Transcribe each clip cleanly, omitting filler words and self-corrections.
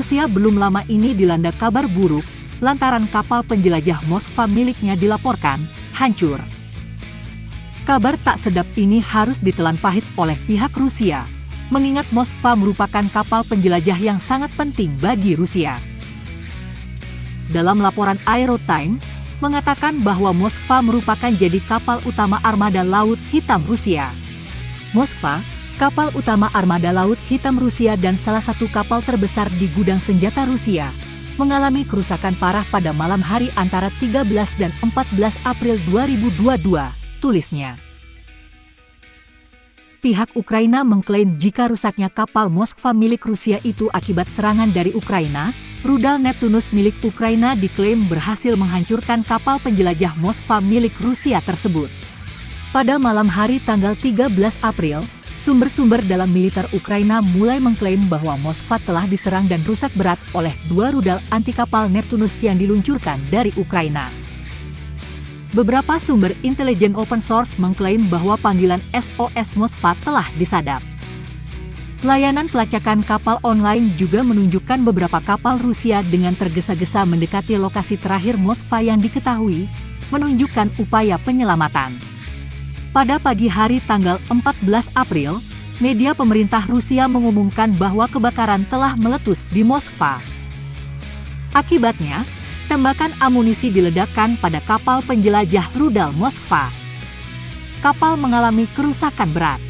Rusia belum lama ini dilanda kabar buruk lantaran kapal penjelajah Moskva miliknya dilaporkan hancur. Kabar tak sedap ini harus ditelan pahit oleh pihak Rusia, mengingat Moskva merupakan kapal penjelajah yang sangat penting bagi Rusia. Dalam laporan Aerotime, mengatakan bahwa Moskva merupakan jadi kapal utama armada Laut Hitam Rusia. Moskva, kapal utama armada Laut Hitam Rusia dan salah satu kapal terbesar di gudang senjata Rusia, mengalami kerusakan parah pada malam hari antara 13 dan 14 April 2022, tulisnya. Pihak Ukraina mengklaim jika rusaknya kapal Moskva milik Rusia itu akibat serangan dari Ukraina. Rudal Neptunus milik Ukraina diklaim berhasil menghancurkan kapal penjelajah Moskva milik Rusia tersebut. Pada malam hari tanggal 13 April, sumber-sumber dalam militer Ukraina mulai mengklaim bahwa Moskva telah diserang dan rusak berat oleh 2 rudal anti kapal Neptunus yang diluncurkan dari Ukraina. Beberapa sumber intelijen open source mengklaim bahwa panggilan SOS Moskva telah disadap. Layanan pelacakan kapal online juga menunjukkan beberapa kapal Rusia dengan tergesa-gesa mendekati lokasi terakhir Moskva yang diketahui, menunjukkan upaya penyelamatan. Pada pagi hari tanggal 14 April, media pemerintah Rusia mengumumkan bahwa kebakaran telah meletus di Moskva. Akibatnya, tembakan amunisi diledakkan pada kapal penjelajah rudal Moskva. Kapal mengalami kerusakan berat,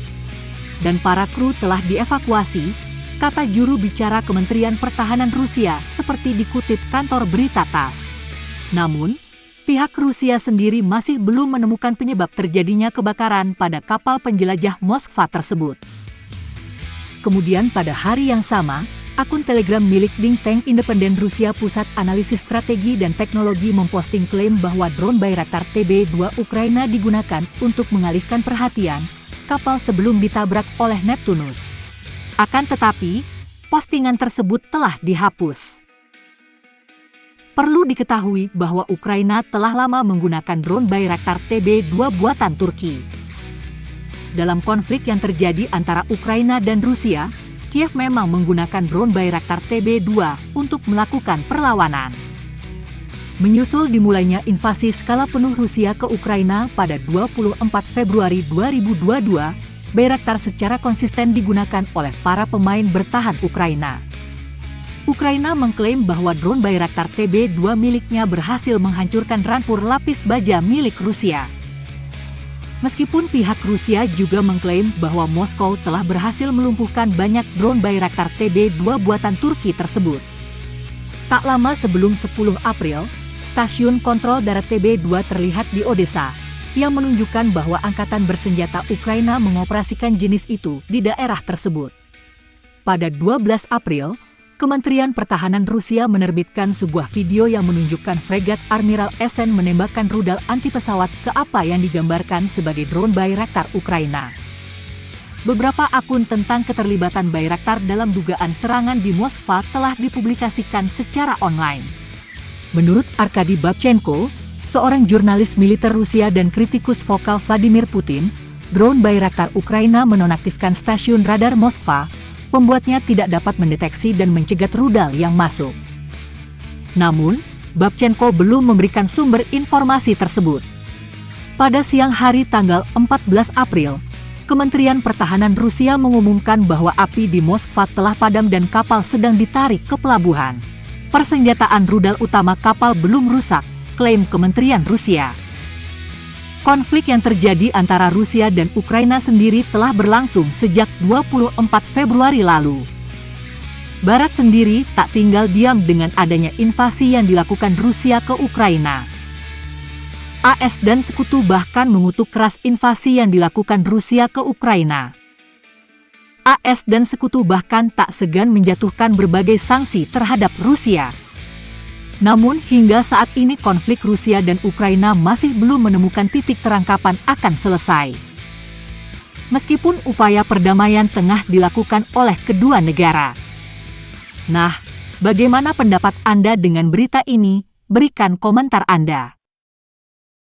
dan para kru telah dievakuasi, kata juru bicara Kementerian Pertahanan Rusia seperti dikutip kantor berita TASS. Namun, pihak Rusia sendiri masih belum menemukan penyebab terjadinya kebakaran pada kapal penjelajah Moskva tersebut. Kemudian pada hari yang sama, akun Telegram milik think tank independen Rusia Pusat Analisis Strategi dan Teknologi memposting klaim bahwa drone Bayraktar TB2 Ukraina digunakan untuk mengalihkan perhatian kapal sebelum ditabrak oleh Neptunus. Akan tetapi, postingan tersebut telah dihapus. Perlu diketahui bahwa Ukraina telah lama menggunakan drone Bayraktar TB2 buatan Turki. Dalam konflik yang terjadi antara Ukraina dan Rusia, Kiev memang menggunakan drone Bayraktar TB2 untuk melakukan perlawanan. Menyusul dimulainya invasi skala penuh Rusia ke Ukraina pada 24 Februari 2022, Bayraktar secara konsisten digunakan oleh para pemain bertahan Ukraina. Ukraina mengklaim bahwa drone Bayraktar TB2 miliknya berhasil menghancurkan rampur lapis baja milik Rusia. Meskipun pihak Rusia juga mengklaim bahwa Moskow telah berhasil melumpuhkan banyak drone Bayraktar TB2 buatan Turki tersebut. Tak lama sebelum 10 April, stasiun kontrol darat TB2 terlihat di Odessa, yang menunjukkan bahwa angkatan bersenjata Ukraina mengoperasikan jenis itu di daerah tersebut. Pada 12 April, Kementerian Pertahanan Rusia menerbitkan sebuah video yang menunjukkan fregat Admiral Esen menembakkan rudal anti pesawat ke apa yang digambarkan sebagai drone Bayraktar Ukraina. Beberapa akun tentang keterlibatan Bayraktar dalam dugaan serangan di Moskva telah dipublikasikan secara online. Menurut Arkady Babchenko, seorang jurnalis militer Rusia dan kritikus vokal Vladimir Putin, drone Bayraktar Ukraina menonaktifkan stasiun radar Moskva, membuatnya tidak dapat mendeteksi dan mencegat rudal yang masuk. Namun, Babchenko belum memberikan sumber informasi tersebut. Pada siang hari tanggal 14 April, Kementerian Pertahanan Rusia mengumumkan bahwa api di Moskva telah padam dan kapal sedang ditarik ke pelabuhan. Persenjataan rudal utama kapal belum rusak, klaim Kementerian Rusia. Konflik yang terjadi antara Rusia dan Ukraina sendiri telah berlangsung sejak 24 Februari lalu. Barat sendiri tak tinggal diam dengan adanya invasi yang dilakukan Rusia ke Ukraina. AS dan sekutu bahkan mengutuk keras invasi yang dilakukan Rusia ke Ukraina. AS dan sekutu bahkan tak segan menjatuhkan berbagai sanksi terhadap Rusia. Namun hingga saat ini konflik Rusia dan Ukraina masih belum menemukan titik terang kapan akan selesai. Meskipun upaya perdamaian tengah dilakukan oleh kedua negara. Nah, bagaimana pendapat Anda dengan berita ini? Berikan komentar Anda.